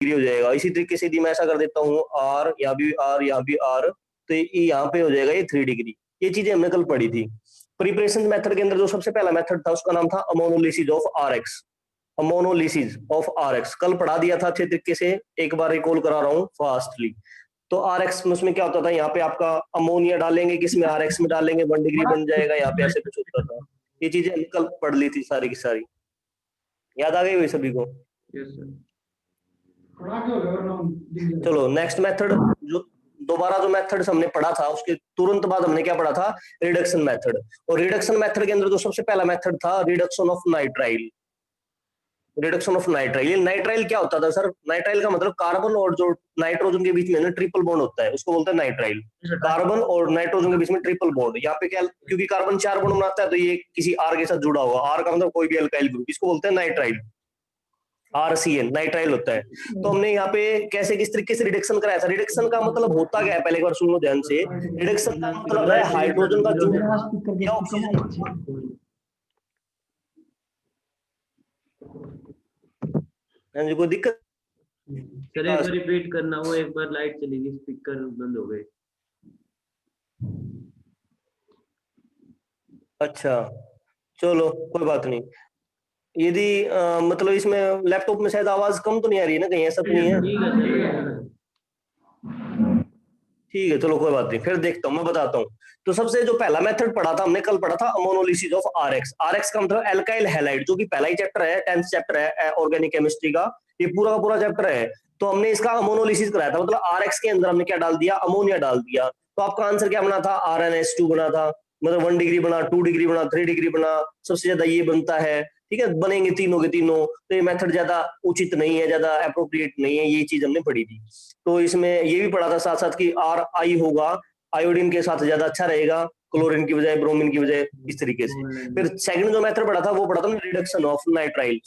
Degree हो जाएगा। इसी तरीके से यदि मैं ऐसा कर देता हूँ आर, यहाँ भी आर, यहाँ भी आर, तो ये यहाँ पे हो जाएगा ये 3 डिग्री। ये चीजें हमने कल पढ़ी थी। प्रिपरेशन मेथड के अंदर जो सबसे पहला मेथड था उसका नाम था ammonolysis of RX. Ammonolysis of RX कल पढ़ा दिया था अच्छे तरीके से, एक बार रिकॉल करा रहा हूँ फास्टली। तो आरएक्स में उसमें क्या होता था, यहाँ पे आपका अमोनिया डालेंगे, किसमें आरएक्स में डालेंगे, 1 डिग्री बन जाएगा, यहाँ पे ऐसे कुछ होता था। ये चीजें हमने कल पढ़ ली थी सारी की सारी, याद आ गई हुई सभी को? चलो नेक्स्ट मेथड, जो दोबारा जो मेथड हमने पढ़ा था उसके तुरंत बाद हमने क्या पढ़ा था, रिडक्शन मेथड। और रिडक्शन मेथड के अंदर जो सबसे पहला मेथड था reduction of nitrile. Reduction of nitrile, ये नाइट्राइल क्या होता था सर? नाइट्राइल का मतलब कार्बन और जो नाइट्रोजन के बीच में ना ट्रिपल बॉन्ड होता है, उसको बोलते हैं नाइट्राइल। कार्बन और नाइट्रोजन के बीच में ट्रिपल बॉन्ड, यहाँ पे क्या, क्योंकि कार्बन 4 बॉन्ड बनाता है तो ये किसी आर के साथ जुड़ा होगा, आर का मतलब कोई भी अल्काइल ग्रुप, इसको बोलते हैं नाइट्राइल। RCN नाइट्राइल होता है। तो हमने यहाँ पे कैसे किस तरीके से रिडक्शन कराया था। रिडक्शन का मतलब होता क्या है, पहले एक बार सुनो ध्यान से। रिडक्शन का मतलब है हाइड्रोजन का जुड़ या ऑक्सीजन। कोई दिक्कत सर एक बार रिपीट करना, वो एक बार लाइट चली गई, स्पीकर बंद हो गए। अच्छा चलो कोई बात नहीं। यदि मतलब इसमें लैपटॉप में शायद आवाज कम तो नहीं आ रही है ना, कहीं ऐसा तो नहीं है? ठीक है चलो कोई बात नहीं, फिर देखता हूँ, मैं बताता हूँ। तो सबसे जो पहला मेथड पढ़ा था हमने, कल पढ़ा था अमोनोलिसिस ऑफ आरएक्स। आरएक्स का मतलब एल्काइल हैलाइड, जो कि पहला ही चैप्टर है, 10th चैप्टर है ऑर्गेनिक केमिस्ट्री का, ये पूरा का पूरा चैप्टर है। तो हमने इसका अमोनोलिसिस कराया था, मतलब आरएक्स के अंदर हमने क्या डाल दिया, अमोनिया डाल दिया। तो आपका आंसर क्या बना था, RnH2 बना था। मतलब 1 डिग्री बना, 2 डिग्री बना, 3 डिग्री बना, सबसे ज्यादा ये बनता है। ठीक है, बनेंगे तीनों के तीनों। तो ये मेथड ज्यादा उचित नहीं है, ज्यादा अप्रोप्रिएट नहीं है, ये चीज हमने पढ़ी थी। तो इसमें ये भी पढ़ा था साथ साथ कि RI होगा, आयोडीन के साथ ज्यादा अच्छा रहेगा, क्लोरीन की बजाय, ब्रोमीन की बजाय, इस तरीके से। फिर सेकंड जो मेथड पढ़ा था वो पढ़ा था reduction of nitrile.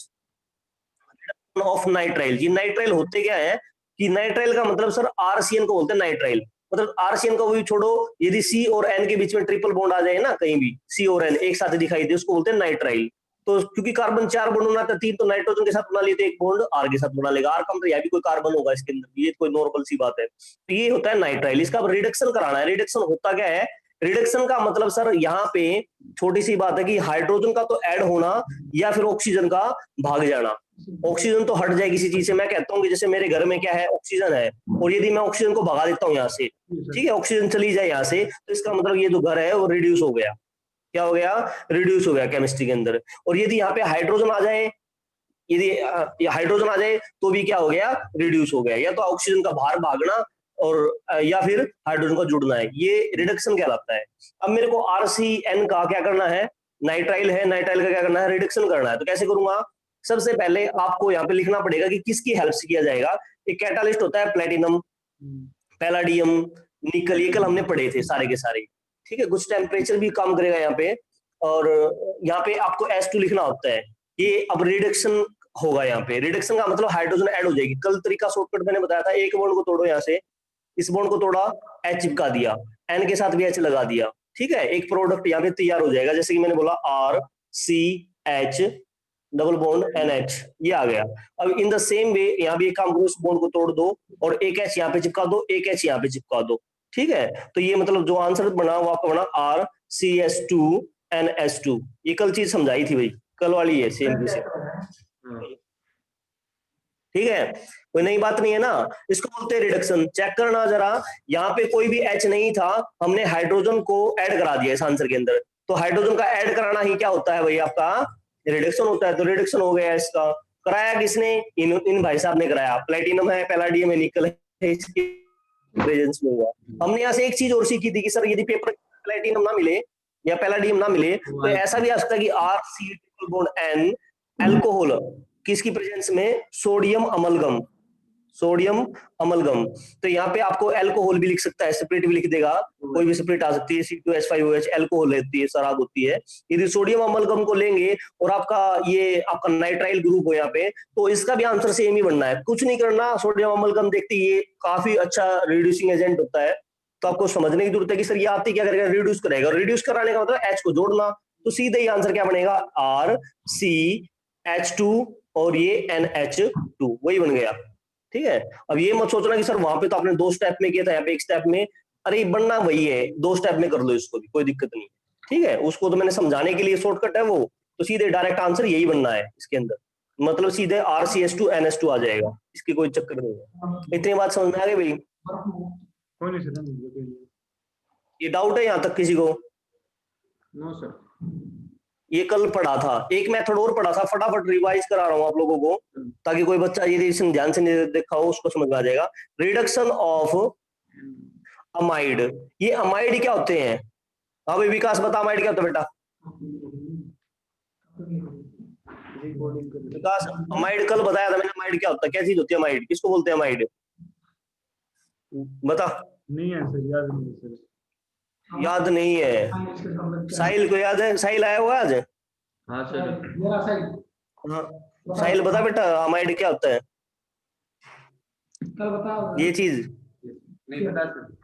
Of nitrile, ये नाइट्राइल होते क्या है कि नाइट्राइल का मतलब सर RCN को बोलते हैं नाइट्राइल। मतलब RCN को भी छोड़ो, यदि C और N के बीच में ट्रिपल बॉन्ड आ जाए ना, कहीं भी C और N एक साथ दिखाई दे, उसको बोलते हैं नाइट्राइल। तो क्योंकि कार्बन 4 बॉन्ड बनाता है, 3 तो नाइट्रोजन के साथ बना लिए, तो एक बॉन्ड R के साथ बना लेगा। R का मतलब यह भी कोई कार्बन होगा इसके अंदर, ये कोई नॉर्मल सी बात है। तो ये होता है नाइट्राइल, इसका रिडक्शन कराना है। रिडक्शन होता क्या है, रिडक्शन का मतलब सर यहाँ पे छोटी सी बात है कि हाइड्रोजन का तो ऐड होना या फिर ऑक्सीजन का भाग जाना। ऑक्सीजन तो हट जाए किसी चीज से, मैं कहता हूँ कि जैसे मेरे घर में क्या है, ऑक्सीजन है, और यदि मैं ऑक्सीजन को भगा देता हूँ यहाँ से, ठीक है, ऑक्सीजन चली जाए यहाँ से, तो इसका मतलब ये जो घर है वो रिड्यूस हो गया। क्या हो गया, रिड्यूस हो गया केमिस्ट्री के अंदर। और यदि यहाँ पे हाइड्रोजन आ जाए, यदि हाइड्रोजन आ जाए तो भी क्या हो गया, रिड्यूस हो गया। या तो ऑक्सीजन का बाहर भागना और या फिर हाइड्रोजन का जुड़ना है, ये रिडक्शन कहलाता है। अब मेरे को RCN का क्या करना है, नाइट्राइल है, नाइट्राइल का क्या करना है, रिडक्शन करना है। तो कैसे करूंगा, सबसे पहले आपको यहाँ पे लिखना पड़ेगा कि किसकी हेल्प से किया जाएगा। एक कैटालिस्ट होता है प्लेटिनम, पैलाडियम, निकल, ये कल हमने पढ़े थे सारे के सारे। ठीक है, कुछ टेम्परेचर भी काम करेगा यहाँ पे। और यहाँ पे आपको S2 लिखना होता है। ये अब रिडक्शन होगा, यहाँ पे रिडक्शन का मतलब हाइड्रोजन ऐड हो जाएगी। कल तरीका शॉर्टकट मैंने बताया था, एक बॉन्ड को तोड़ो यहाँ से, इस बॉन्ड को तोड़ा, H चिपका दिया, N के साथ भी H लगा दिया, ठीक है, एक प्रोडक्ट यहाँ पे तैयार हो जाएगा। जैसे कि मैंने बोला RCH डबल बॉन्ड NH, ये आ गया। अब इन द सेम वे यहाँ भी एक काम करो, इस बॉन्ड को तोड़ दो और एक H यहाँ पे चिपका दो, एक H यहाँ पे चिपका दो। ठीक है, तो ये मतलब जो आंसर बना वो आपका बना RCH2NH2। ये कल चीज समझाई थी भाई, कल वाली है सेम टू सेम। ठीक है, कोई नई बात नहीं है ना। इसको बोलते हैं रिडक्शन। चेक करना जरा, यहाँ पे कोई भी H नहीं था, हमने हाइड्रोजन को ऐड करा दिया इस आंसर के अंदर। तो हाइड्रोजन का ऐड कराना ही क्या होता है भाई, आपका रिडक्शन होता है। तो रिडक्शन हो गया इसका। कराया किसने, इन भाई साहब ने कराया। प्लेटिनम है, पैलाडियम है, निकल है, इसके प्रेजेंस में हुआ। हमने यहाँ से एक चीज और सीखी थी कि सर यदि पेपर प्लेटिनम ना मिले या पैलाडियम ना मिले, तो ऐसा भी आ सकता है कि RC≡N एल्कोहल किसकी प्रेजेंस में, सोडियम अमलगम, सोडियम अमलगम। तो यहाँ पे आपको एल्कोहल भी लिख सकता है, सेपरेट भी लिख देगा, कोई भी सेपरेट आ सकती है। C2H5OH एल्कोहल होती है, शराब होती है। यदि सोडियम अमलगम को लेंगे और आपका ये आपका नाइट्राइल ग्रुप हो यहाँ पे, तो इसका भी आंसर सेम ही बनना है, कुछ नहीं करना। सोडियम अमलगम देखते ये काफी अच्छा रिड्यूसिंग एजेंट होता है। तो आपको समझने की जरूरत है कि सर ये आते क्या करेगा, रिड्यूस करेगा। रिड्यूस कराने का मतलब H को जोड़ना। तो सीधे ही आंसर क्या बनेगा, RCH2 और ये NH2, वही बन गया। ठीक है। अब ये मत सोचना कि सर वहां पे तो आपने 2 स्टेप में किया था, यहाँ पे 1 स्टेप में। अरे बनना वही है, 2 स्टेप में कर लो इसको भी, कोई दिक्कत नहीं। ठीक है, उसको तो मैंने समझाने के लिए शॉर्टकट है वो, तो सीधे डायरेक्ट आंसर यही बनना है इसके अंदर, मतलब सीधे RCH2NH2 आ जाएगा, इसकी कोई चक्कर नहीं है। इतनी बात समझ में आ गई भाई? कोई नहीं सर, ये डाउट है यहाँ तक किसी को? No sir. ये कल पढ़ा था, एक मेथड और पढ़ा था, फटाफट रिवाइज करा रहा हूँ आप लोगों को, ताकि कोई बच्चा यदि ध्यान से नहीं देखा हो उसको समझ में आ जाएगा। रिडक्शन ऑफ अमाइड, ये अमाइड क्या होते हैं? हाँ भाई विकास बता, अमाइड क्या होता है बेटा? विकास, अमाइड कल बताया था मैंने, अमाइड क्या होता है, क्या चीज होती है अमाइड, किसको बोलते हैं अमाइड? बता। नहीं है सर, याद नहीं है सर। याद नहीं है? साहिल को याद है? साहिल आया हुआ आज? हाँ सर। हाँ साहिल बता बेटा, अमाइड क्या होता है? ये चीज नहीं पता सर।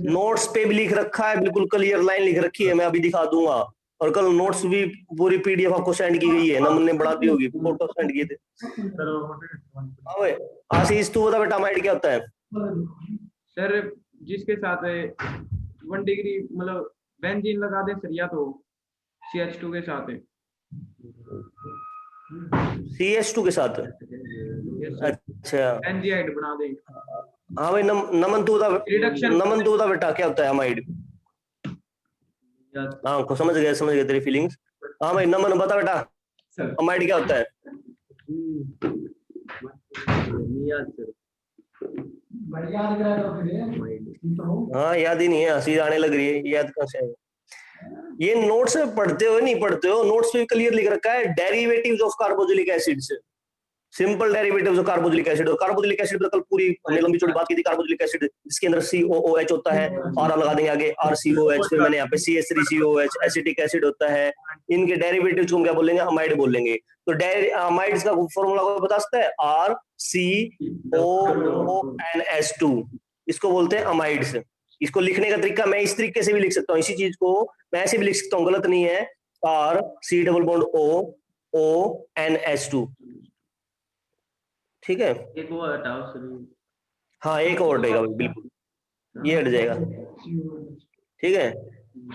नोट्स पे भी लिख रखा है, बिल्कुल क्लियर लाइन लिख रखी है, मैं अभी दिखा दूंगा। और कल नोट्स भी पूरी PDF आपको सेंड की गई है, नमन ने बना दी होगी, फोटो सेंड किए थे। हाँ भाई आशीष तू बता बेटा, अमाइड क्या होता है? सर जिसके साथ 1 डिग्री मतलब बेंजीन लगा दे सर, या तो CH2 के साथ है। CH2 के साथ? अच्छा बेंजीआइड बना दे। हाँ भाई नमन तू बता, Reduction। नमन तू बता बेटा क्या होता है अमाइड? हाँ को समझ गया तेरी फीलिंग्स। हाँ भाई नमन बता बेटा, अमाइड क्या होता है? हाँ याद ही नहीं है, हंसी आने लग रही है, याद कहाँ से आएगा? ये नोट्स में पढ़ते हो नहीं पढ़ते हो? नोट्स में क्लियर लिख रखा है derivatives of carboxylic acids, simple derivatives of carboxylic acid. और कार्बोक्सिलिक एसिड पर कल पूरी हमने लंबी चौड़ी बात की थी। कार्बोक्सिलिक एसिड जिसके अंदर COOH होता है, और लगा देंगे आगे RCOH, फिर मैंने यहाँ पे CH3COH एसिटिक एसिड होता है। इनके डेरिवेटिव्स को हम क्या बोलेंगे? अमाइड बोलेंगे। तो अमाइड्स का फॉर्मूला को बता सकता है? RCOONS2, इसको बोलते हैं अमाइड्स। इसको लिखने का तरीका मैं इस तरीके से भी लिख सकता हूँ, इसी चीज को मैं ऐसे भी लिख सकता हूँ, गलत नहीं है। RC≡ONS2, ठीक है। एक वो हटाओ सर। हाँ एक और हटेगा बिल्कुल, ये हट जाएगा, ठीक है।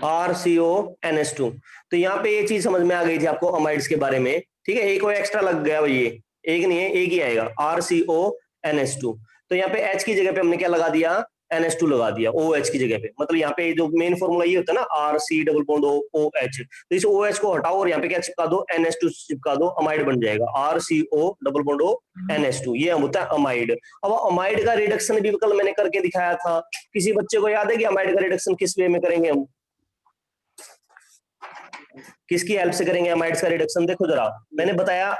RCONS2। तो यहाँ पे ये चीज समझ में आ गई थी आपको अमाइड्स के बारे में, ठीक है। एक और एक्स्ट्रा लग गया भाई, ये एक नहीं है, एक ही आएगा RCONS2। तो यहाँ पे H की जगह पे हमने क्या लगा दिया? NH2 लगा दिया OH की जगह पे। मतलब यहाँ पे जो मेन फॉर्मूला ये होता है ना, RC≡OH, तो इस OH को हटाओ और यहाँ पे क्या चिपका दो? NH2 चिपका दो, अमाइड बन जाएगा RCO≡NH2, ये होता है अमाइड। अब अमाइड का रिडक्शन भी कल मैंने करके दिखाया था, किसी बच्चे को याद है कि अमाइड का रिडक्शन किस वे में करेंगे हम? किसकी हेल्प से करेंगे अमाइड्स का रिडक्शन? देखो जरा, मैंने बताया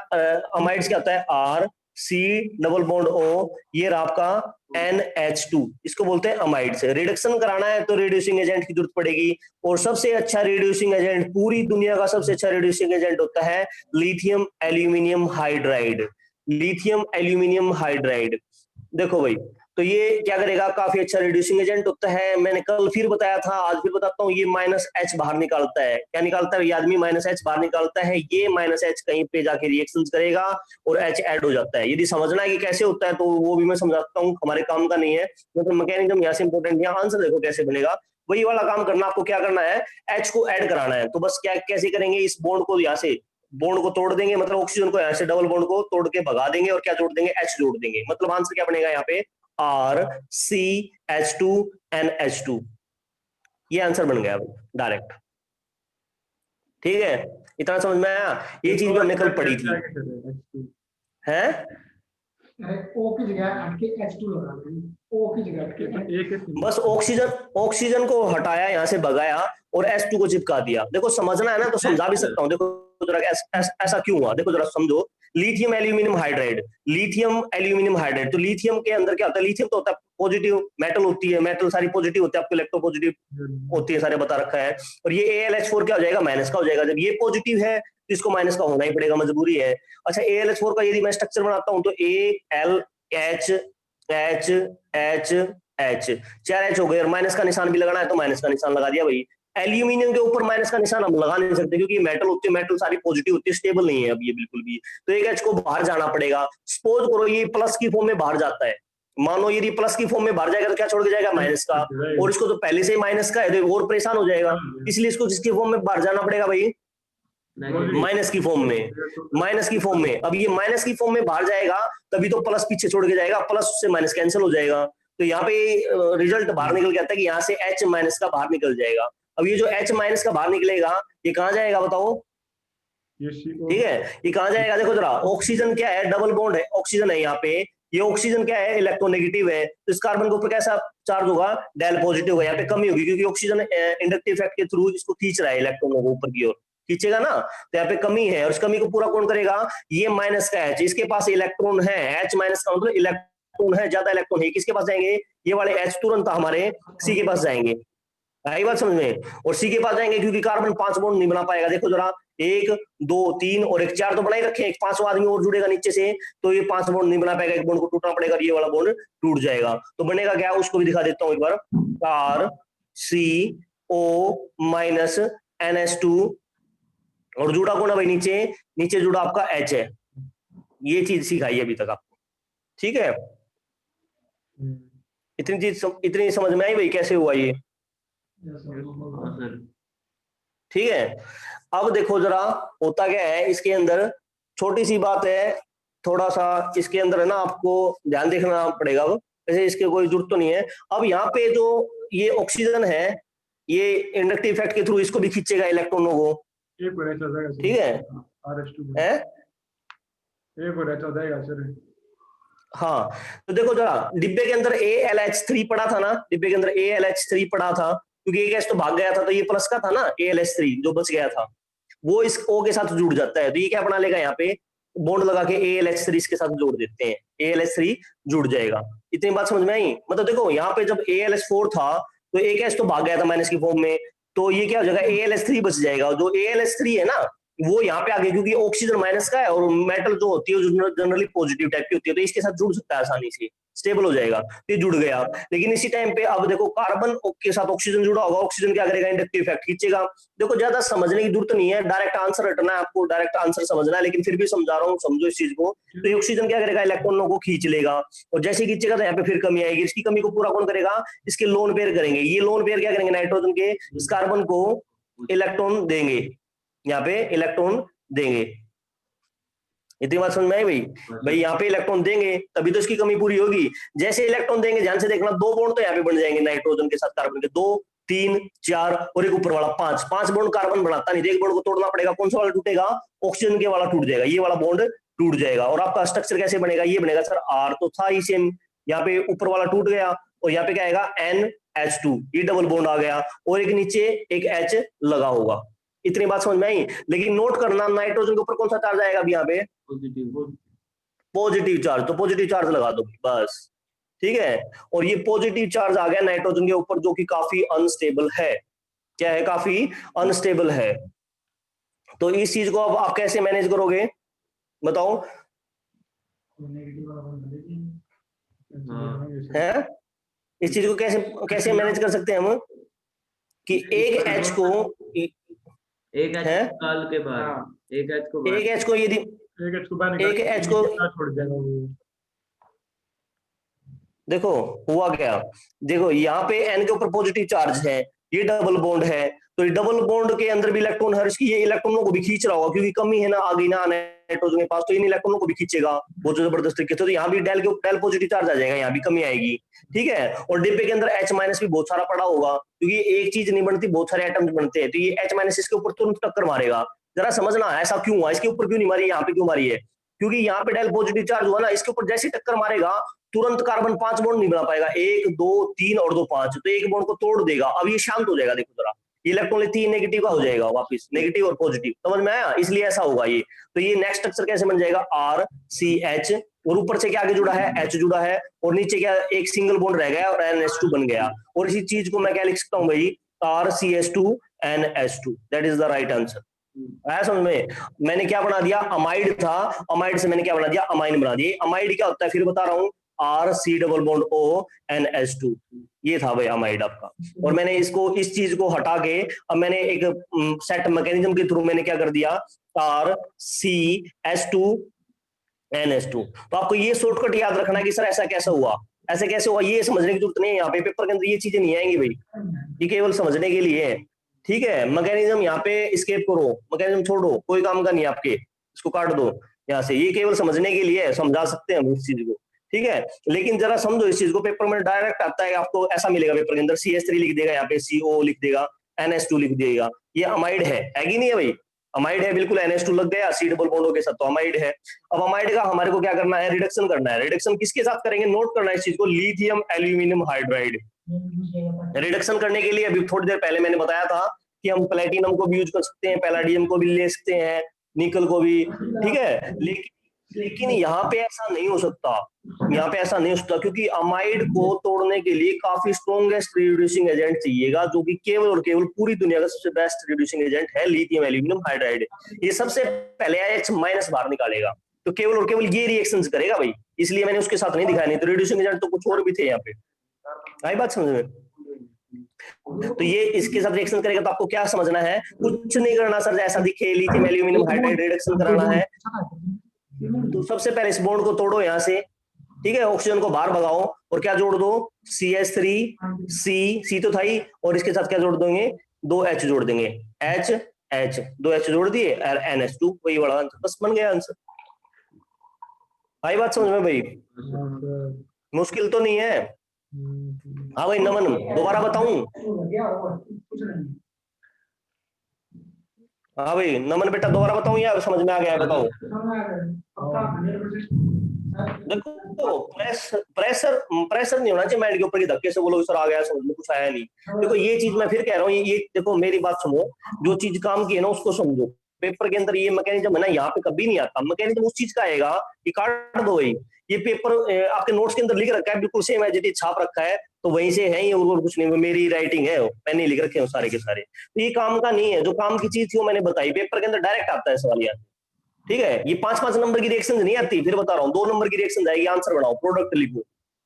अमाइड्स क्या होता है? RC≡O, ये रहा आपका NH2, इसको बोलते हैं अमाइड्स। रिडक्शन कराना है तो रिड्यूसिंग एजेंट की जरूरत पड़ेगी, और सबसे अच्छा रिड्यूसिंग एजेंट, पूरी दुनिया का सबसे अच्छा रिड्यूसिंग एजेंट होता है lithium aluminium hydride. Lithium aluminium hydride, देखो भाई, तो ये क्या करेगा? काफी अच्छा रिड्यूसिंग एजेंट होता है। मैंने कल फिर बताया था, आज फिर बताता हूँ, ये -H बाहर निकालता है। क्या निकालता है ये आदमी? -H बाहर निकालता है। ये -H कहीं पे जाके रिएक्शंस करेगा और H ऐड हो जाता है। यदि समझना है कि कैसे होता है तो वो भी मैं समझाता हूँ, हमारे काम का नहीं है, मतलब मैकेनिज्म यहाँ से इंपॉर्टेंट। यहाँ आंसर देखो कैसे बनेगा, वही वाला काम करना। आपको क्या करना है? H को ऐड कराना है। तो बस क्या कैसे करेंगे? इस बॉन्ड को यहाँ से, बॉन्ड को तोड़ देंगे, मतलब ऑक्सीजन को यहाँ से डबल बॉन्ड को तोड़ के भगा देंगे, और क्या जोड़ देंगे? H जोड़ देंगे। मतलब आंसर क्या बनेगा यहाँ पे? RCH2NH2, ये आंसर बन गया डायरेक्ट, ठीक है। इतना समझ में आया? ये चीज भी हमने कल पढ़ी थी, है? O की जगह हटके H2 लगा दें, O की जगह हटके बस ऑक्सीजन को हटाया, यहाँ से भगाया और H2 को चिपका दिया। देखो समझना है ना तो समझा भी सकता हूँ। देखो जरा ऐसा क्यों हुआ, देखो जरा समझो। Lithium aluminium hydride, lithium aluminium hydride, तो लिथियम के अंदर क्या होता है? लिथियम तो होता है पॉजिटिव मेटल होती है, मेटल सारी पॉजिटिव होती है, आपको इलेक्ट्रोपॉजिटिव होती है, सारे बता रखा है। और ये AlH4 क्या हो जाएगा? माइनस का हो जाएगा। जब ये पॉजिटिव है तो इसको माइनस का होना ही पड़ेगा, मजबूरी है। अच्छा AlH4 का यदि मैं स्ट्रक्चर बनाता हूं तो AlHHH, 4 H हो गए, और माइनस का निशान भी लगाना है तो माइनस का निशान लगा दिया भाई। एल्यूमिनियम के ऊपर माइनस का निशान हम लगा नहीं सकते क्योंकि मेटल होती है, मेटल सारी पॉजिटिव होती है, स्टेबल नहीं है अब ये बिल्कुल भी। तो एक एच को बाहर जाना पड़ेगा। सपोज करो ये प्लस की फॉर्म में बाहर जाता है, मानो यदि प्लस की फॉर्म में बाहर जाएगा तो क्या छोड़ के जाएगा, माइनस का, और इसको तो पहले से ही माइनस का है तो और परेशान हो जाएगा, इसलिए इसको किसकी फॉर्म में बाहर जाना पड़ेगा भाई, माइनस की फॉर्म में, माइनस की फॉर्म में। अब ये माइनस की फॉर्म में बाहर जाएगा तभी तो प्लस पीछे छोड़ के जाएगा, प्लस से माइनस कैंसिल हो जाएगा, तो यहाँ पे रिजल्ट बाहर निकल के आता है कि यहाँ से H माइनस का बाहर निकल जाएगा। अब ये जो H माइनस का बाहर निकलेगा ये कहाँ जाएगा बताओ, ठीक है, ये कहाँ जाएगा, देखो जरा, ऑक्सीजन क्या है, डबल बॉन्ड है, ऑक्सीजन है यहाँ पे, ये ऑक्सीजन क्या है, इलेक्ट्रोनेगेटिव है, तो इस कार्बन के ऊपर कैसा चार्ज होगा, डेल पॉजिटिव होगा, यहाँ पे कमी होगी क्योंकि ऑक्सीजन इंडक्टिव इफेक्ट के थ्रू इसको खींच रहा है इलेक्ट्रॉनों को ऊपर की ओर, खींचेगा ना, तो यहाँ पे कमी है और इस कमी को पूरा कौन करेगा, ये माइनस का H, इसके पास इलेक्ट्रॉन है, H माइनस का मतलब इलेक्ट्रॉन है, ज्यादा इलेक्ट्रॉन है, किसके पास जाएंगे, ये वाले H तुरंत हमारे C के पास जाएंगे, आई बात समझ में, और C के पास जाएंगे क्योंकि कार्बन 5 बॉन्ड नहीं बना पाएगा, देखो जरा 1 2 3 और 1 4 तो बना ही रखे, एक 5वां आदमी और जुड़ेगा नीचे से तो ये 5 बॉन्ड नहीं बना पाएगा, एक बॉन्ड को टूटना पड़ेगा, ये वाला बॉन्ड टूट जाएगा, तो बनेगा क्या, उसको भी दिखा देता हूं एक बार, CO- NH2 और जुड़ा कौन है भाई, नीचे नीचे जुड़ा आपका H है, ये चीज सिखाई अभी तक आपको, ठीक है, इतनी समझ में आई भाई कैसे हुआ ये, ठीक है। अब देखो जरा होता क्या है इसके अंदर, छोटी सी बात है, थोड़ा सा इसके अंदर है ना आपको ध्यान देखना पड़ेगा, वैसे इसके कोई जरूरत तो नहीं है। अब यहाँ पे जो ये ऑक्सीजन है ये इंडक्टिव इफेक्ट के थ्रू इसको भी खींचेगा इलेक्ट्रॉनों को, ठीक है, हाँ, तो देखो जरा डिब्बे के अंदर AlH3 पड़ा था ना, डिब्बे के अंदर AlH3 पड़ा था क्योंकि एक H तो भाग गया था तो ये प्लस का था ना, AlH3 जो बच गया था वो इस O के साथ जुड़ जाता है, तो ये क्या बना लेगा, यहाँ पे बॉन्ड लगा के AlH3 इसके साथ जोड़ देते हैं, AlH3 जुड़ जाएगा, इतनी बात समझ में आई। मतलब देखो यहाँ पे जब AlH4 था तो एक H तो भाग गया था माइनस की फॉर्म में, तो ये क्या हो जाएगा, AlH3 बच जाएगा, जो AlH3 है ना वो यहाँ पे आगे क्योंकि ऑक्सीजन माइनस का है और मेटल जो होती है जो जनरली पॉजिटिव टाइप की होती है तो इसके साथ जुड़ सकता है आसानी से, स्टेबल हो जाएगा, तो ये जुड़ गया। लेकिन इसी टाइम पे अब देखो कार्बन के साथ ऑक्सीजन जुड़ा होगा, ऑक्सीजन क्या करेगा, इंडक्टिव इफेक्ट खींचेगा। देखो ज्यादा समझने की जरूरत नहीं है, डायरेक्ट आंसर रटना है आपको, डायरेक्ट आंसर समझना है, लेकिन फिर भी समझा रहा हूँ, समझो इस चीज को। तो ये ऑक्सीजन क्या करेगा, इलेक्ट्रॉनों को खींच लेगा और जैसे खींचेगा तो यहाँ पे फिर कमी आएगी, इसकी कमी को पूरा कौन करेगा, इसके लोन पेयर करेंगे, ये लोन पेयर क्या करेंगे, नाइट्रोजन के इस कार्बन को इलेक्ट्रॉन देंगे, यहाँ पे इलेक्ट्रॉन देंगे, इतनी बात समझ में आई भाई, भाई यहाँ पे इलेक्ट्रॉन देंगे तभी तो इसकी कमी पूरी होगी। जैसे इलेक्ट्रॉन देंगे ध्यान से देखना, 2 बॉन्ड तो यहाँ पे बन जाएंगे नाइट्रोजन के साथ कार्बन के, 2 3 4 और एक ऊपर वाला 5 बॉन्ड कार्बन बनाता नहीं, एक बॉन्ड को तोड़ना पड़ेगा, कौन सा वाला टूटेगा, ऑक्सीजन के वाला टूट जाएगा, ये वाला बॉन्ड टूट जाएगा। और आपका स्ट्रक्चर कैसे बनेगा, ये बनेगा सर R तो था ही सेम, यहाँ पे ऊपर वाला टूट गया और यहाँ पे क्या आएगा NH2, ये डबल बॉन्ड आ गया और एक नीचे एक H लगा होगा, इतनी बात समझ में आई। लेकिन नोट करना नाइट्रोजन के ऊपर कौन सा चार्ज आएगा अभी यहाँ पे, पॉजिटिव चार्ज, तो पॉजिटिव चार्ज लगा दो बस, ठीक है। और ये पॉजिटिव चार्ज आ गया नाइट्रोजन के ऊपर जो कि काफी अनस्टेबल है, क्या है, काफी अनस्टेबल है। तो इस चीज को अब आप कैसे मैनेज करोगे बताओ, है इस चीज को कैसे कैसे मैनेज कर सकते हैं हम कि एक H को एक H निकाल के बाद एक H को यदि एक H को छोड़ जाएगा, देखो हुआ क्या, देखो यहाँ पे N के ऊपर पॉजिटिव चार्ज है, ये डबल बॉन्ड है, तो ये डबल बॉन्ड के अंदर भी इलेक्ट्रॉन है, इसकी ये इलेक्ट्रॉनों को भी खींच रहा होगा क्योंकि कमी है ना, आ गई ना नाइट्रोजन के पास, तो इन इलेक्ट्रॉनों को भी खींचेगा बहुत जबरदस्त तरीके से, तो यहाँ भी डेल पॉजिटिव चार्ज आ जाएगा, यहाँ भी कमी आएगी, ठीक है। और डिब्बे के अंदर H माइनस भी बहुत सारा पड़ा होगा क्योंकि एक चीज नहीं बनती, बहुत सारे एटम्स बनते हैं, तो ये H माइनस इसके ऊपर तुरंत टक्कर मारेगा। जरा समझना ऐसा क्यों हुआ, इसके ऊपर क्यों नहीं मारी, यहाँ पे क्यों मारी है, क्योंकि यहाँ पे डेल पॉजिटिव चार्ज हुआ ना, इसके ऊपर जैसे टक्कर मारेगा तुरंत कार्बन 5 बॉन्ड नहीं बना पाएगा, 1 2 3 और 2 5, तो एक बॉन्ड को तोड़ देगा, अब ये शांत हो जाएगा, देखो जरा इलेक्ट्रॉन लेती है नेगेटिव का हो जाएगा वापस, नेगेटिव और पॉजिटिव, समझ में आया, इसलिए ऐसा होगा ये। तो ये नेक्स्ट स्ट्रक्चर कैसे बन जाएगा, RCH और ऊपर से क्या आगे जुड़ा है, H जुड़ा है और नीचे क्या एक सिंगल बॉन्ड रह गया और NH2 बन गया, और इसी चीज को मैं क्या लिख सकता हूँ भाई, RCH2NH2, that is the right answer. आया समझ में, मैंने क्या बना दिया, अमाइड था, अमाइड से मैंने क्या बना दिया, अमाइन बना दिया। अमाइड क्या होता है फिर बता रहा हूँ, R C double bond O NH2, ये था भाई अमाइड आपका। और मैंने इसको इस चीज को हटा के अब मैंने एक सेट मैकेनिज्म के थ्रू मैंने क्या कर दिया, R C H2 NH2। तो आपको ये शॉर्टकट याद रखना है कि सर ऐसा कैसे हुआ, ऐसे कैसे हुआ, ये समझने की जरूरत नहीं है। यहाँ पे पेपर के अंदर ये चीजें नहीं आएंगी भाई, ये केवल समझने के लिए है, ठीक है। मैकेनिज्म यहाँ पे स्केप करो, मैकेनिज्म छोड़ो, कोई काम का नहीं है आपके, इसको काट दो यहाँ से, ये केवल समझने के लिए है, समझा सकते हैं हम इस चीज को, ठीक है। लेकिन जरा समझो इस चीज को, पेपर में डायरेक्ट आता है, आपको ऐसा मिलेगा पेपर के अंदर CH3 लिख देगा, यहाँ पे CO लिख देगा, NH2 लिख देगा, ये अमाइड है कि नहीं है भाई, अमाइड है बिल्कुल, NH2 लग गया C डबल बॉन्ड के साथ, तो अमाइड है। अब अमाइड का हमारे को क्या करना है, रिडक्शन करना है। रिडक्शन किसके साथ करेंगे, नोट करना है इस चीज को, लिथियम एल्यूमिनियम हाइड्राइड। रिडक्शन करने के लिए अभी थोड़ी देर पहले मैंने बताया था कि हम प्लेटिनम को भी यूज कर सकते हैं, पैलाडियम को भी ले सकते हैं, निकल को भी, ठीक है। लेकिन यहाँ पे ऐसा नहीं हो सकता, यहाँ पे ऐसा नहीं हो सकता, क्योंकि अमाइड को तोड़ने के लिए काफी स्ट्रॉन्गेस्ट रिड्यूसिंग एजेंट चाहिएगा, जो कि केवल और केवल पूरी दुनिया का सबसे बेस्ट रिड्यूसिंग एजेंट है लिथियम एल्यूमिनियम हाइड्राइड। ये सबसे पहले H माइनस बाहर निकालेगा, तो केवल और केवल ये रिएक्शंस करेगा भाई, इसलिए मैंने उसके साथ नहीं दिखाया, नहीं तो रिड्यूसिंग एजेंट तो कुछ और भी थे यहाँ पे, आई बात समझ में। तो ये इसके साथ रिएक्शन करेगा, तो आपको क्या समझना है, कुछ नहीं करना सर, जैसा दिखे लिथियम एल्यूमिनियम हाइड्राइड रिडक्शन कराना है, तो सबसे पहले इस बॉन्ड को तोड़ो यहाँ से, ठीक है, ऑक्सीजन को बाहर भगाओ और क्या जोड़ दो, CH3 C तो था ही, और इसके साथ क्या जोड़ देंगे, 2 H जोड़ देंगे, H 2 H जोड़ दिए और NH2, वही बड़ा आंसर, बस बन गया आंसर। आई बात समझ में भाई, मुश्किल तो नहीं है। हाँ भाई नमन, दोबारा बताऊं, हाँ भाई नमन बेटा दोबारा बताऊं या समझ में आ गया है, बताओ। देखो प्रेशर नहीं होना चाहिए माइंड के ऊपर कि धक्के से बोलो सर आ गया, समझ में कुछ आया नहीं। देखो ये चीज मैं फिर कह रहा हूँ, ये देखो मेरी बात सुनो, जो चीज काम की है ना उसको समझो। पेपर के अंदर ये मैकेनिज्म है ना, यहाँ पे कभी नहीं आता मैकेनिज्म, उस चीज का आएगा कि काट दो भाई, ये पेपर आपके नोट्स के अंदर लिख रखा है बिल्कुल सेम एज इट इज, छाप रखा है, तो वहीं से है ही, और कुछ नहीं, मेरी राइटिंग है, मैंने लिख रखे हैं सारे के सारे, तो ये काम का नहीं है। जो काम की चीज थी वो मैंने बताई, पेपर के अंदर डायरेक्ट आता है सवाल यहाँ, ठीक है। ये 5-5 नंबर की रिएक्शन नहीं आती, फिर बता रहा हूँ 2 नंबर की रिएक्शन आएगी, आंसर बनाओ, प्रोडक्ट लिखो,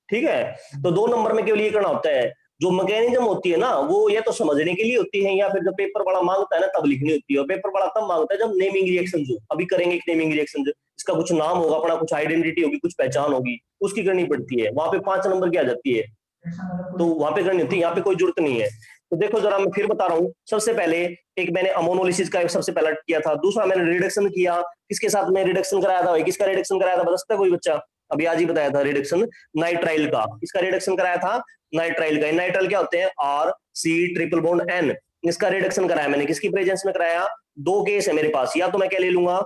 ठीक है। तो 2 नंबर में केवल ये करना होता है, जो मैकेनिज्म होती है ना वो या तो समझने के लिए होती है, या फिर जब पेपर बड़ा मांगता है ना तब लिखनी होती है। और पेपर बड़ा तब मांगता है जब नेमिंग रिएक्शन हो, अभी करेंगे एक नेमिंग रिएक्शन, इसका कुछ नाम होगा अपना, कुछ आइडेंटिटी होगी, कुछ पहचान होगी, उसकी करनी पड़ती है, वहां पे 5 नंबर की आ जाती है, तो वहां पे करनी होती है, यहाँ पे कोई जरूरत नहीं है। तो देखो जरा मैं फिर बता रहा हूँ, सबसे पहले एक मैंने अमोनोलिसिस का सबसे पहला किया था, दूसरा मैंने रिडक्शन किया, किसके साथ मैं रिडक्शन कराया था भाई, किसका रिडक्शन कराया था बता सकता है कोई बच्चा, अभी आज ही बताया था रिडक्शन, नाइट्राइल का, किसका रिडक्शन कराया था, नाइट्राइल का। नाइट्राइल क्या होते हैं, RC ट्रिपल बॉन्ड N, इसका रिडक्शन कराया मैंने, किसकी प्रेजेंस में कराया, 2 केस है मेरे पास, या तो मैं क्या ले लूंगा,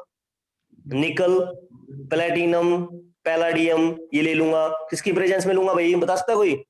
निकल प्लेटिनम पैलाडियम, ये ले लूंगा, किसकी प्रेजेंस में लूंगा भाई, बता सकता कोई,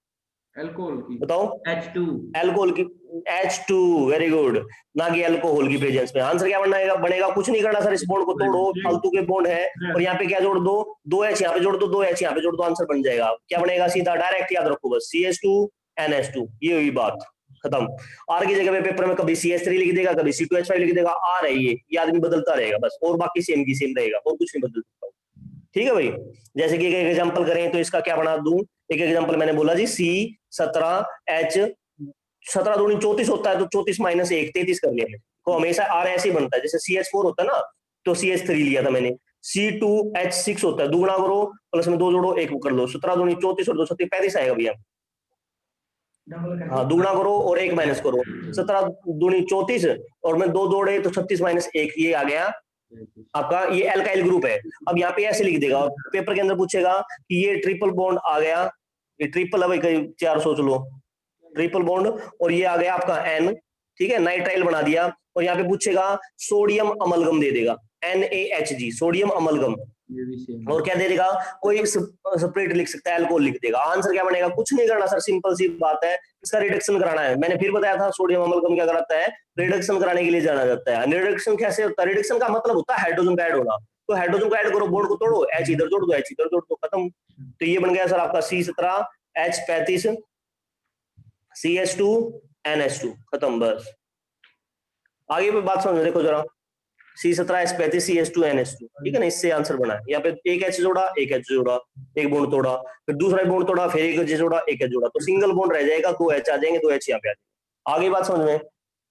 अल्कोहल की, बताओ, H2, अल्कोहल की, H2, वेरी गुड, ना कि अल्कोहल की प्रेजेंस में। आंसर क्या बनेगा, कुछ नहीं करना सर, इस बॉन्ड को तोड़ो, फालतू के बॉन्ड है, और यहाँ पे क्या जोड़ दो, 2H यहाँ पे जोड़ दो, 2H यहाँ पे जोड़ दो, आंसर बन जाएगा। क्या बनेगा, सीधा डायरेक्ट याद रखो बस, CH2 NH2, ये हुई बात खत्म। R की जगह पे पेपर में कभी CH3 लिख देगा, कभी C2H5 लिख देगा, R है ये आदमी बदलता रहेगा बस, और बाकी सेम की सेम रहेगा, और कुछ नहीं बदल सकता, ठीक है भाई। जैसे कि एक एग्जांपल करें तो इसका क्या बना दूं, एक एग्जांपल मैंने बोला जी, C17H 17 दूनी 34 होता है, तो 34 माइनस 1 33 कर लिया मैंने, तो हमेशा R ऐसे ही बनता है, जैसे CH4 होता है ना, तो CH3 लिया था मैंने, C2H6 होता है, दुगुना करो प्लस में 2 जोड़ो 1 कर लो, 17 दूनी 34 और 2 36 35 आएगा भैया, हाँ दुगुना करो और 1 माइनस करो, 17 दूनी 34 और मैं 2 जोड़े तो 36 माइनस 1, ये आ गया आपका, ये एल्काइल ग्रुप है। अब यहाँ पे ऐसे लिख देगा, और पेपर के अंदर पूछेगा कि ये ट्रिपल बॉन्ड आ गया, ये ट्रिपल है भाई, कहीं 4 सोच लो, ट्रिपल बॉन्ड, और ये आ गया आपका N, ठीक है, नाइट्राइल बना दिया, और यहाँ पे पूछेगा सोडियम अमलगम दे देगा, NaHG, सोडियम अमलगम, और क्या दे देगा, कोई सेपरेट लिख सकता है, अल्कोहल लिख देगा। आंसर क्या बनेगा, कुछ नहीं करना सर, सिंपल सी बात है, इसका रिडक्शन कराना है। मैंने फिर बताया था सोडियम अमलगम क्या कराता है, रिडक्शन कराने के लिए जाना जाता है। रिडक्शन कैसे होता है, रिडक्शन का मतलब होता है हाइड्रोजन का ऐड होना, तो हाइड्रोजन को ऐड करो, बॉन्ड को तोड़ो, H इधर जोड़ दो, H इधर जोड़ दो, खत्म। तो ये बन गया सर आपका C17H35 CH2 NH2, खत्म, बस। आगे भी बात समझो, देखो जरा, C17H35 CH2NH2, ठीक है ना, इससे आंसर बना है। यहाँ पे एक H जोड़ा, एक H जोड़ा, एक बॉन्ड तोड़ा, फिर दूसरा बॉन्ड तोड़ा, फिर एक H जोड़ा, एक H जोड़ा, तो सिंगल बॉन्ड रह जाएगा, 2 H आ जाएंगे, 2 H यहाँ पे आ जाएंगे। आगे बात समझ में?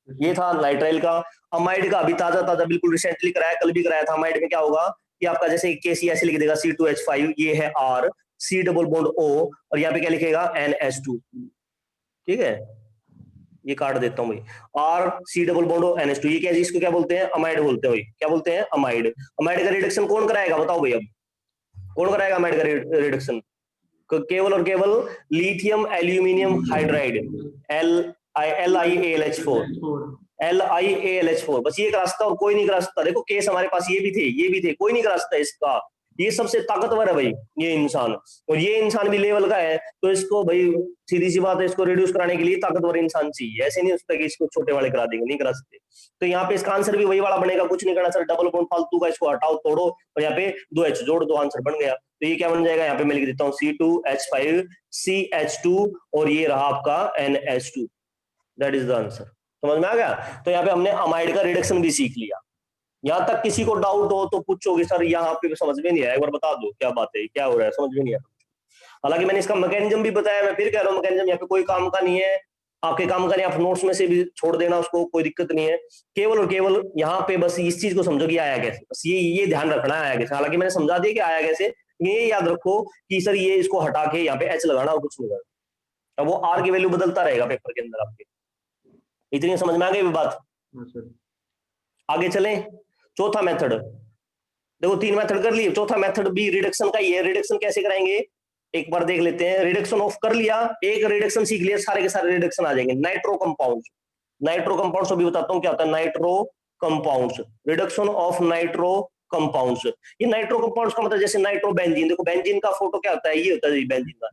ये था नाइट्राइल का। अमाइड का अभी ताजा ताजा बिल्कुल रिसेंटली कराया, कल भी कराया था। अमाइड में क्या होगा कि आपका जैसे KC ऐसे लिख देगा C2H5, ये है R, C double bond O, और यहाँ पे क्या लिखेगा NH2, ठीक है, ये काट देता हूँ भाई, R C double bond O NH2, ये क्या, इसको क्या बोलते हैं, अमाइड बोलते हैं भाई। क्या बोलते हैं? अमाइड। अमाइड का रिडक्शन कौन कराएगा बताओ भाई, अब कौन कराएगा अमाइड का रिडक्शन? केवल और केवल lithium aluminium hydride, LiAlH4, LiAlH4, बस ये करा सकता और कोई नहीं करा सकता। देखो केस हमारे पास ये भी थे, ये भी थे, कोई नहीं करा सकता इसका। ये सबसे ताकतवर है भाई ये इंसान, और ये इंसान भी लेवल का है, तो इसको भाई सीधी सी बात है, इसको रिड्यूस कराने के लिए ताकतवर इंसान चाहिए, ऐसे नहीं हो सकता कि इसको छोटे वाले करा देंगे, नहीं करा सकते। तो यहाँ पे इसका आंसर भी वही वाला बनेगा, कुछ नहीं करना सर, डबल बॉन्ड फालतू का, इसको हटाओ तोड़ो और यहाँ पे 2 H जोड़ दो, आंसर बन गया। तो ये क्या बन जाएगा, यहाँ पे मैं लिख देता हूँ C2H5 CH2, और ये रहा आपका NH2, that is the answer. समझ में आ गया? तो यहाँ पे हमने अमाइड का रिडक्शन भी सीख लिया। यहाँ तक किसी को डाउट हो तो पूछोगे सर यहाँ पे समझ में नहीं आया, एक बार बता दो क्या बात है, क्या हो रहा है, समझ में नहीं आया। हालांकि मैंने इसका मैकेनिज्म भी बताया, मैं फिर कह रहा हूँ मैकेनिज्म यहाँ पे कोई काम का नहीं है, आपके काम का नहीं, आप नोट्स में से भी छोड़ देना उसको, कोई दिक्कत नहीं है। केवल और केवल यहाँ पे बस इस चीज को समझो कि आया कैसे, बस ये ध्यान रखना है आया कैसे। हालांकि मैंने समझा दिया कि आया कैसे, ये याद रखो कि सर ये इसको हटा के यहाँ पे H लगाना और कुछ नहीं करना। अब वो R की वैल्यू बदलता रहेगा पेपर के अंदर आपके। इतनी समझ में आ गई बात? आगे चलें। चौथा मेथड, देखो 3 मेथड कर लिए, चौथा मेथड भी रिडक्शन का ही है। रिडक्शन कैसे कराएंगे एक बार देख लेते हैं। रिडक्शन ऑफ कर लिया, एक रिडक्शन सीख लिया, सारे के सारे रिडक्शन आ जाएंगे। नाइट्रो कंपाउंड्स, नाइट्रो कंपाउंड्स अभी बताता हूँ क्या होता है। Nitro compounds, reduction of nitro compounds. ये नाइट्रो कंपाउंड्स का मतलब जैसे नाइट्रो बेंजीन, देखो बेंजीन का फोटो क्या होता है, ये होता है बेंजीन का,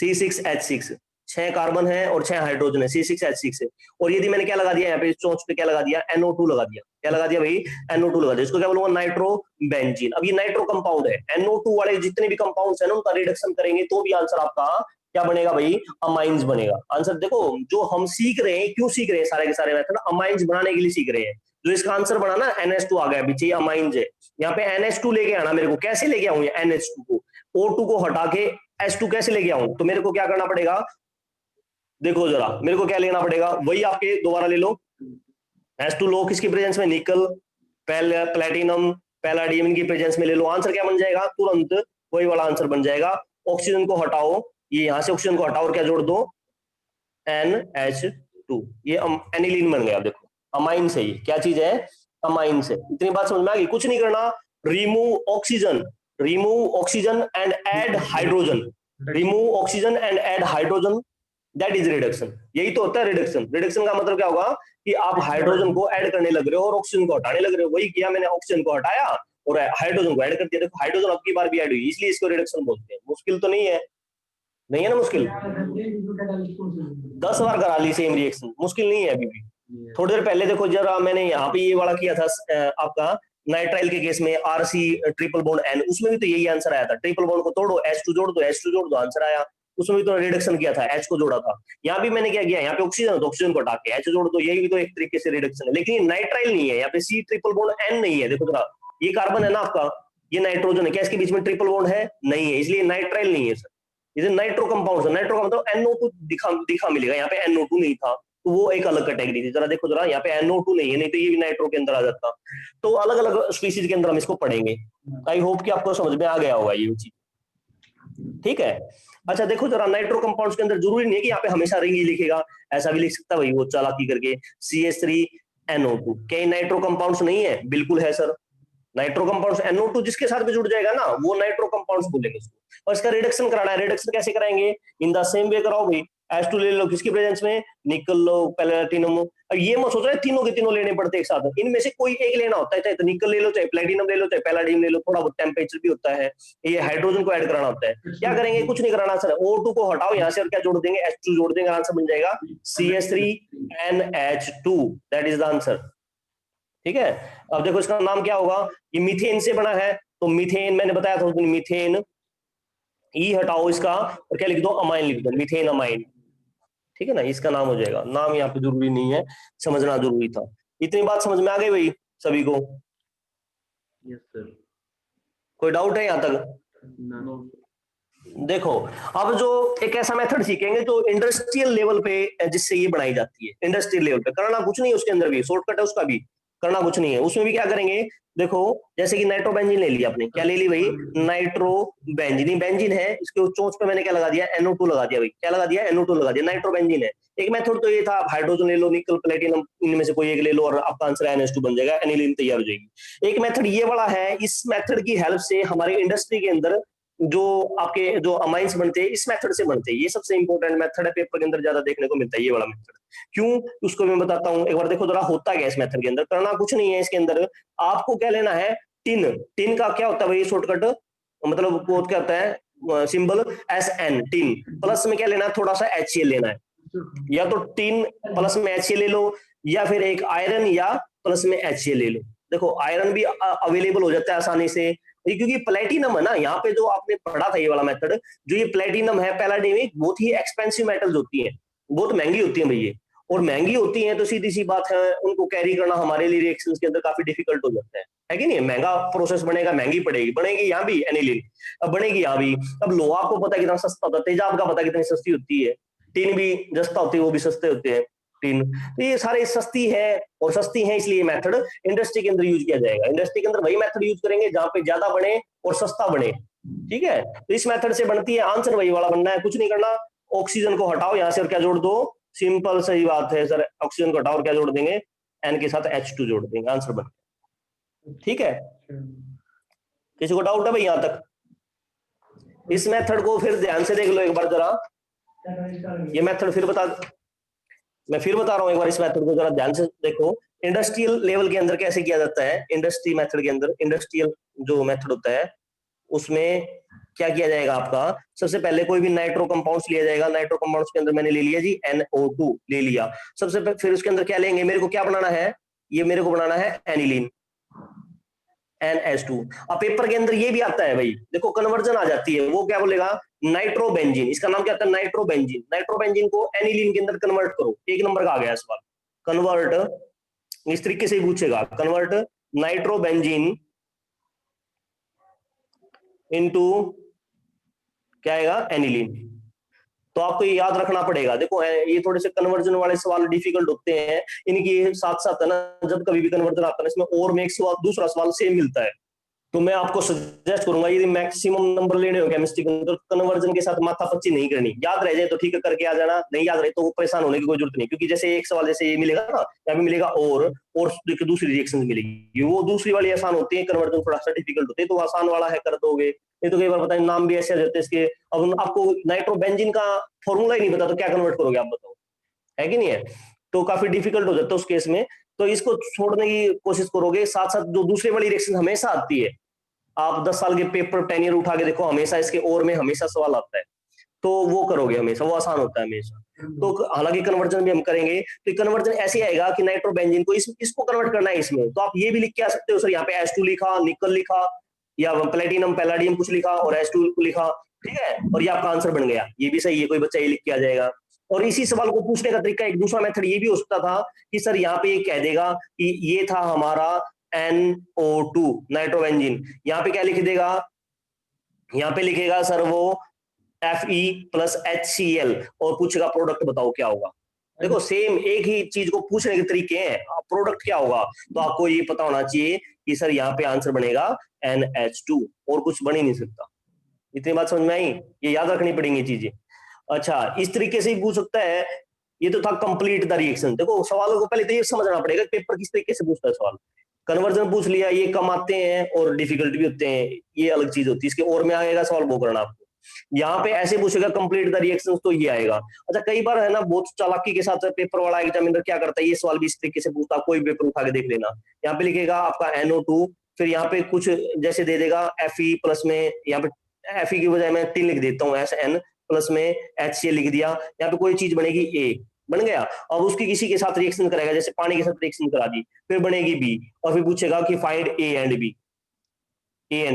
C6H6, 6 कार्बन है और 6 हाइड्रोजन है, C6H6 है। और यदि मैंने क्या लगा दिया यहाँ पे चोंच पे, क्या लगा दिया, NO2 लगा दिया। क्या लगा दिया भाई? NO2 लगा दिया। इसको क्या बोलूंगा? Nitro benzene. अब ये नाइट्रो कंपाउंड है, NO2 वाले जितने भी कंपाउंड्स है ना, उनका रिडक्शन करेंगे तो भी आंसर आपका क्या बनेगा भाई? अमाइंस बनेगा। आंसर देखो, जो हम सीख रहे हैं, क्यों सीख रहे हैं सारे के सारे मेथड, अमाइंस बनाने के लिए सीख रहे हैं। जो इसका आंसर बना ना NH2 आ गया, पीछे अमाइंस है, यहाँ पे NH2 लेके आना मेरे को। कैसे लेके आऊं NH2 को? O2 को हटा के H2 कैसे लेके आऊं? तो मेरे को क्या करना पड़ेगा, देखो जरा, मेरे को क्या लेना पड़ेगा, वही आपके दोबारा ले लो। H2 लो, किसकी प्रेजेंस में? निकल, प्लेटिनम, पैलाडियम की प्रेजेंस में ले लो। आंसर क्या बन जाएगा? तुरंत वही वाला आंसर बन जाएगा। ऑक्सीजन को हटाओ, ये यहां से ऑक्सीजन को हटाओ और क्या जोड़ दो? NH2, ये एनिलीन बन गया। देखो अमाइन से, ये क्या चीज है? अमाइन से। इतनी बात समझ में आ गई? कुछ नहीं करना, remove oxygen, remove oxygen and add hydrogen, remove oxygen and add hydrogen, that is reduction. यही तो होता है रिडक्शन। रिडक्शन का मतलब क्या होगा कि आप हाइड्रोजन को ऐड करने लग रहे हो और ऑक्सीजन को हटाने लग रहे हो। वही किया मैंने, ऑक्सीजन को हटाया और हाइड्रोजन को ऐड कर दिया। देखो हाइड्रोजन अब की बार भी ऐड हुई, इसलिए इसको रिडक्शन बोलते हैं। मुश्किल तो नहीं है, नहीं है ना मुश्किल? 10 बार करा ली सेम रिएक्शन, मुश्किल नहीं है अभी भी। थोड़ी देर पहले देखो जरा, मैंने यहाँ पे ये वाला किया था आपका नाइट्राइल के केस में, RC ट्रिपल बॉन्ड N, उसमें भी तो यही आंसर आया था। ट्रिपल बॉन्ड को तोड़ो, H2 जोड़ दो, H2 जोड़ दो, आंसर आया। उसमें भी तो रिडक्शन किया था, H को जोड़ा था। यहाँ भी मैंने क्या किया, यहाँ पे ऑक्सीजन, तो ऑक्सीजन को हटा के H जोड़ दो, यही भी तो एक तरीके से रिडक्शन है। लेकिन नाइट्राइल नहीं है, यहाँ पे C ट्रिपल बॉन्ड N नहीं है। देखो जरा, ये कार्बन है ना आपका, ये नाइट्रोजन है, क्या इसके बीच में ट्रिपल बॉन्ड है? नहीं है, इसलिए नाइट्राइल नहीं है सर। इसे नाइट्रो कंपाउंड है। नाइट्रो का मतलब NO2 दिखा मिलेगा, यहाँ पे NO2 नहीं था, तो वो एक अलग कैटेगरी थी। जरा देखो जरा, यहाँ पे NO2 नहीं है, नहीं तो ये भी नाइट्रो के अंदर आ जाता। तो अलग अलग स्पीशीज के अंदर हम इसको पढ़ेंगे। आई होप कि आपको समझ में आ गया होगा ये चीज, ठीक है? अच्छा देखो जरा, नाइट्रो कंपाउंड्स के अंदर जरूरी नहीं है कि यहाँ पे हमेशा रिंग ही लिखेगा, ऐसा भी लिख सकता भाई वो चालाकी करके, CH3NO2। क्या ये नाइट्रो कंपाउंड्स नहीं है? बिल्कुल है सर। नाइट्रो कंपाउंड्स, NO2 जिसके साथ भी जुड़ जाएगा ना, वो नाइट्रो कंपाउंड्स बोलेंगे उसको। और इसका रिडक्शन कराना है। रिडक्शन कैसे कराएंगे? इन द सेम वे कराओ भाई। H2 ले लो, किसकी प्रेजेंस में? निकल लो, प्लेटिनम। अब ये मत सोच रहे तीनों के तीनों लेने पड़ते एक साथ, इनमें से कोई एक लेना होता है। चाहे तो निकल ले लो, चाहे प्लेटिनम ले लो, चाहे पैलाडियम ले लो, थोड़ा बहुत टेम्परेचर भी होता है। ये हाइड्रोजन को ऐड कराना होता है। क्या करेंगे? कुछ नहीं कराना सर। O2 को हटाओ यहाँ से और क्या जोड़ देंगे? H2 जोड़ देंगे, आंसर बन जाएगा CH3NH2, that is the answer. ठीक है? अब देखो इसका नाम क्या होगा, ये मीथेन से बना है, तो मीथेन मैंने बताया था मीथेन, ई हटाओ इसका और क्या लिख दो? अमाइन लिख दो, मीथेन अमाइन। ठीक है ना, इसका नाम हो जाएगा। नाम यहाँ पे जरूरी नहीं है, समझना जरूरी था। इतनी बात समझ में आ गई भाई सभी को? Yes sir. कोई डाउट है यहाँ तक? नो। देखो, अब जो एक ऐसा मेथड सीखेंगे जो इंडस्ट्रियल लेवल पे जिससे ये बनाई जाती है, इंडस्ट्रियल लेवल पे करना कुछ नहीं है, उसके अंदर भी शॉर्टकट है उसका भी, करना कुछ नहीं है उसमें भी। क्या करेंगे, देखो जैसे कि नाइट्रोबेंजीन ले लिया आपने, क्या ले ली भाई, नाइट्रोबेंजीन, बेंजीन है, इसके चोंच पे मैंने क्या लगा दिया, NO2 लगा दिया भाई, क्या लगा दिया, NO2 लगा दिया, नाइट्रोबेंजीन है। एक मेथड तो ये था, हाइड्रोजन ले लो, निकल, प्लेटिनम, इनमें से कोई एक ले लो और आपका आंसर NH2 बन जाएगा, एनिलीन तैयार हो जाएगी। एक मेथड ये वाला है, इस मेथड की हेल्प से हमारे इंडस्ट्री के अंदर जो आपके जो अमाइंस बनते हैं, इस मेथड से बनते हैं। ये सबसे इंपॉर्टेंट मेथड है, पेपर के अंदर ज्यादा देखने को मिलता है ये वाला मेथड। क्यों, उसको मैं बताता हूं, एक बार देखो जरा होता क्या इस मेथड के अंदर। करना कुछ नहीं है इसके अंदर, आपको क्या लेना है, टिन। टिन का क्या होता है भाई शॉर्टकट, मतलब वो क्या होता है सिंबल SN, टिन। प्लस में क्या लेना है, थोड़ा सा HCl लेना है, या तो टिन प्लस में HCl ले लो, या फिर एक आयरन या प्लस में HCl ले लो। देखो आयरन भी अवेलेबल हो जाता है आसानी से, क्योंकि प्लेटिनम है ना, यहाँ पे जो आपने पढ़ा था ये वाला मेथड, जो ये प्लेटिनम है, पैलाडियम, बहुत ही एक्सपेंसिव मेटल्स होती हैं, बहुत महंगी होती है भैया, और महंगी होती हैं तो सीधी सी बात है उनको कैरी करना हमारे लिए रिएक्शंस के अंदर काफी डिफिकल्ट हो जाता है कि नहीं। महंगा प्रोसेस बनेगा, महंगी पड़ेगी, बनेगी यहाँ भी एनिलीन, अब बनेगी यहाँ भी। अब लोहा आपको पता है कितना सस्ता होता है, तेजाब का पता है कितनी सस्ती होती है, टीन भी जस्ता होती है, वो भी सस्ते होते हैं टीन। तो ये सारे सस्ती है, और सस्ती है इसलिए मेथड इंडस्ट्री के अंदर यूज किया जाएगा। इंडस्ट्री के अंदर वही मेथड यूज करेंगे जहां पे ज्यादा बने और सस्ता बने, ठीक है। तो इस मेथड से बनती है, आंसर वही वाला बनना है, कुछ नहीं करना। ऑक्सीजन को हटाओ यहाँ से और क्या जोड़ दो, सिंपल सही बात है सर, ऑक्सीजन को हटाओ और क्या जोड़ देंगे, N के साथ H2 जोड़ देंगे, आंसर बन गया, ठीक है। किसी को डाउट है भाई यहाँ तक? इस मेथड को फिर ध्यान से देख लो एक बार जरा, ये मेथड मैं फिर बता रहा हूं एक बार, इस मेथड को जरा ध्यान से देखो। इंडस्ट्रियल लेवल के अंदर कैसे किया जाता है, इंडस्ट्री मेथड के अंदर, इंडस्ट्रियल जो मेथड होता है उसमें क्या किया जाएगा आपका, सबसे पहले कोई भी नाइट्रो कंपाउंड्स लिया जाएगा। नाइट्रो कंपाउंड्स के अंदर मैंने ले लिया जी NO2 ले लिया सबसे पहले, फिर उसके अंदर क्या लेंगे, मेरे को क्या बनाना है, ये मेरे को बनाना है एनिलीन, NH2। अब पेपर के अंदर ये भी आता है भाई, देखो कन्वर्जन आ जाती है, वो क्या बोलेगा, नाइट्रोबेंजीन, इसका नाम क्या होता है, नाइट्रोबेंजीन। नाइट्रोबेंजीन को एनिलीन के अंदर कन्वर्ट करो, एक नंबर का आ गया सवाल, कन्वर्ट, इस तरीके से ही पूछेगा, कन्वर्ट नाइट्रोबेंजीन इनटू क्या आएगा, एनिलीन। तो आपको ये याद रखना पड़ेगा। देखो ये थोड़े से कन्वर्जन वाले सवाल डिफिकल्ट होते हैं, इनकी साथ साथ है ना, जब कभी भी कन्वर्जन आता है इसमें और में एक सवाल, दूसरा सवाल सेम मिलता है, तो मैं आपको सजेस्ट करूंगा यदि मैक्सिमम नंबर लेने हो केमिस्ट्री के अंदर, कन्वर्जन के साथ माथापच्ची नहीं करनी। याद रह जाए तो ठीक है करके आ जाना, नहीं याद रहे तो परेशान होने की कोई जरूरत नहीं, क्योंकि जैसे एक सवाल जैसे ये मिलेगा ना, यहाँ पे मिलेगा और दूसरी रिएक्शन मिलेगी, वो दूसरी वाली आसान होती है, कन्वर्जन थोड़ा सा डिफिकल्ट होती है, तो आसान वाला है कर दोगे। नहीं तो कई बार पता है नाम भी ऐसे आ जाते हैं इसके, अब आपको नाइट्रोबेंजीन का फॉर्मूला ही नहीं पता तो क्या कन्वर्ट करोगे आप बताओ, है कि नहीं है। तो काफी डिफिकल्ट हो जाता है उस केस में, तो इसको छोड़ने की कोशिश करोगे। साथ साथ जो दूसरी वाली रिएक्शन हमेशा आती है, आप 10 साल के पेपर 10 ईयर उठा के देखो, हमेशा इसके और में हमेशा सवाल आता है, तो वो करोगे हमेशा, वो आसान होता है हमेशा। तो हालांकि कन्वर्जन भी हम करेंगे, तो कन्वर्जन ऐसे आएगा कि नाइट्रोबेंजीन को इसको कन्वर्ट करना है इसमें, तो आप ये भी लिख के आ सकते हो सर, यहाँ पे H2 लिखा, निकल लिखा, या प्लेटिनम पैलाडियम कुछ लिखा और H2 लिखा, ठीक है, और ये आपका आंसर बन गया। ये भी सही है, कोई बच्चा ये लिख के आ जाएगा। और इसी सवाल को पूछने का तरीका, एक दूसरा मेथड ये भी हो सकता था कि सर यहाँ पे ये कह देगा कि ये था हमारा NO2 नाइट्रोबेंजीन, यहाँ पे क्या लिख देगा, यहाँ पे लिखेगा सर वो Fe प्लस HCl और पूछेगा प्रोडक्ट बताओ क्या होगा। देखो सेम एक ही चीज को पूछने के तरीके हैं, प्रोडक्ट क्या होगा, तो आपको ये पता होना चाहिए कि सर यहाँ पे आंसर बनेगा NH2, और कुछ बन ही नहीं सकता। इतनी बात समझ में आई, ये याद रखनी पड़ेंगी चीजें। अच्छा, इस तरीके से ही पूछ सकता है। ये तो था कंप्लीट द रिएक्शन। देखो सवालों को पहले तो ये समझना पड़ेगा पेपर किस तरीके से पूछता है सवाल। कन्वर्जन पूछ लिया, ये कम आते हैं और डिफिकल्ट भी होते हैं, ये अलग चीज होती है, इसके और में आएगा सवाल वो करना आपको। यहाँ पे ऐसे पूछेगा कंप्लीट द रिएक्शन, तो ये आएगा। अच्छा कई बार है ना बहुत चालाकी के साथ पेपर वाला एग्जामिनर क्या करता है, ये सवाल भी इस तरीके से पूछता है, कोई पेपर उठा के देख लेना, यहाँ पे लिखेगा आपका NO2, फिर यहाँ पे कुछ जैसे दे देगा Fe प्लस में, यहाँ पे Fe की बजाय मैं 3 लिख देता हूँ, SN प्लस में HCl लिख दिया, यहाँ पे कोई चीज बनेगी A, बन गया। अब उसकी किसी के साथ रिएक्शन करेगा, जैसे पानी के साथ रिएक्शन करा दी, फिर बनेगी B, और फिर पूछेगा कि फाइंड A एंड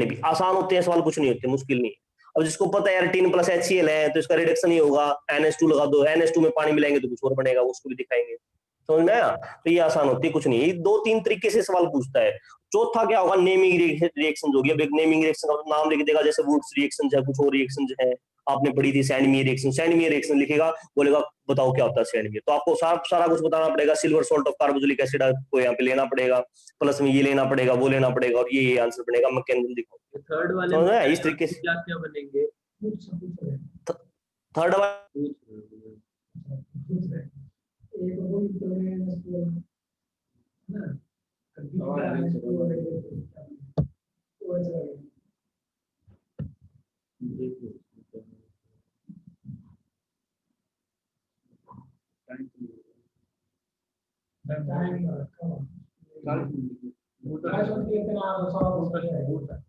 बी। आसान होते हैं सवाल, कुछ नहीं होते, मुश्किल नहीं है। अब जिसको पता है यार टीन प्लस HCl है तो इसका रिडक्शन ही होगा, NH2 लगा दो, NH2 में पानी मिलाएंगे तो कुछ और बनेगा, उसको भी दिखाएंगे। समझ में आया? तो ये आसान होती है, कुछ नहीं, ये 2-3 तरीके से सवाल पूछता है। चौथा क्या होगा, नेमिंग रिएक्शन होगी। अब एक नेमिंग रिएक्शन का नाम लिख देगा, जैसे वुड्स रिएक्शन है, कुछ और रिएक्शन है आपने पढ़ी थी, सैंडमियर रिएक्शन। सैंडमियर रिएक्शन लिखेगा, बोलेगा बताओ क्या होता है सैंडमियर। तो आपको सारा कुछ बताना पड़ेगा। Silver salt of carboxylic acid को यहाँ पे लेना पड़ेगा, प्लस में ये लेना पड़ेगा, वो लेना पड़ेगा, और ये आंसर बनेगा। मैकेनिज्म दिखाओ। थर्ड वाले समझ में में आया? इस तरीके से क्या क्या बनेंगे? थर्ड वाला एक वो ना